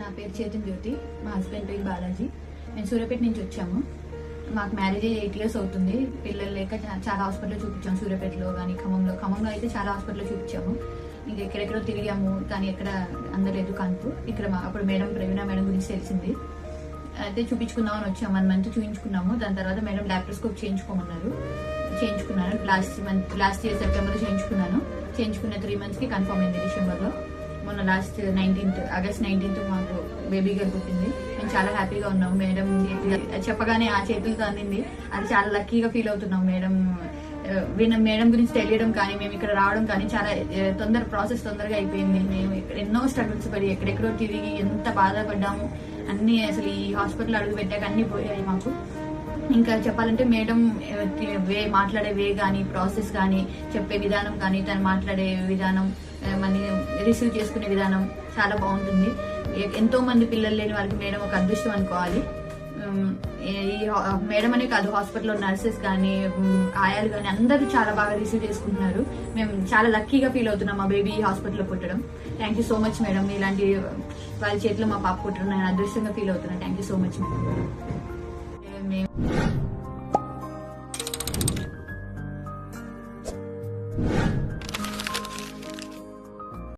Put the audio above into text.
నా పేరు చేతన్ జ్యోతి, మా హస్బెండ్ పేరు బాలాజీ. మేము సూర్యాపేట నుంచి వచ్చాము. మాకు మ్యారేజ్ 8 years అవుతుంది. పిల్లలు లేక చాలా హాస్పిటల్లో చూపించాము, సూర్యాపేటలో కానీ ఖమ్మంలో అయితే చాలా హాస్పిటల్లో చూపించాము. ఇంకా ఎక్కడెక్కడో తిరిగాము కానీ ఎక్కడ అందలేదు కాన్పు. ఇక్కడ అప్పుడు ప్రవీణ మేడం గురించి తెలిసింది. అయితే చూపించుకుందామని వచ్చాము. 1 month చూపించుకున్నాము. దాని తర్వాత మేడం ల్యాప్రోస్కోప్ చేయించుకున్నాను. లాస్ట్ ఇయర్ సెప్టెంబర్లో చేయించుకున్న 3 months కన్ఫర్మ్ అయింది డిసెంబర్లో. మొన్న ఆగస్ట్ 19th మాకు బేబీ గర్ల్ పుట్టింది. మేము చాలా హ్యాపీగా ఉన్నాము. మేడం చెప్పగానే ఆ చేతులతో అందింది. అది చాలా లక్కీగా ఫీల్ అవుతున్నాం. మేడం గురించి తెలియడం కానీ మేము ఇక్కడ రావడం కానీ చాలా ప్రాసెస్ తొందరగా అయిపోయింది. మేము ఇక్కడ ఎన్నో స్ట్రగుల్స్ పడి ఎక్కడెక్కడో తిరిగి ఎంత బాధపడ్డాము. అన్ని అసలు ఈ హాస్పిటల్ అడుగు పెట్టాక అన్ని పోయాయి మాకు. ఇంకా చెప్పాలంటే మేడం మాట్లాడే వే కానీ, ప్రాసెస్ కానీ, చెప్పే విధానం కానీ, తను మాట్లాడే విధానం, మన రిసీవ్ చేసుకునే విధానం చాలా బాగుంటుంది. ఎంతో మంది పిల్లలు లేని వాళ్ళకి మేడం ఒక అదృష్టం అనుకోవాలి. ఈ మేడం అనే కాదు, హాస్పిటల్లో నర్సెస్ కానీ, ఆయాలు కానీ అందరూ చాలా బాగా రిసీవ్ చేసుకుంటున్నారు. మేము చాలా లక్కీగా ఫీల్ అవుతున్నాం మా బేబీ హాస్పిటల్లో పుట్టడం. Thank you so much madam. ఇలాంటి వాళ్ళ చేతిలో మా పాప పుట్టడం నేను అదృష్టంగా ఫీల్ అవుతున్నాను. Thank you so much madam.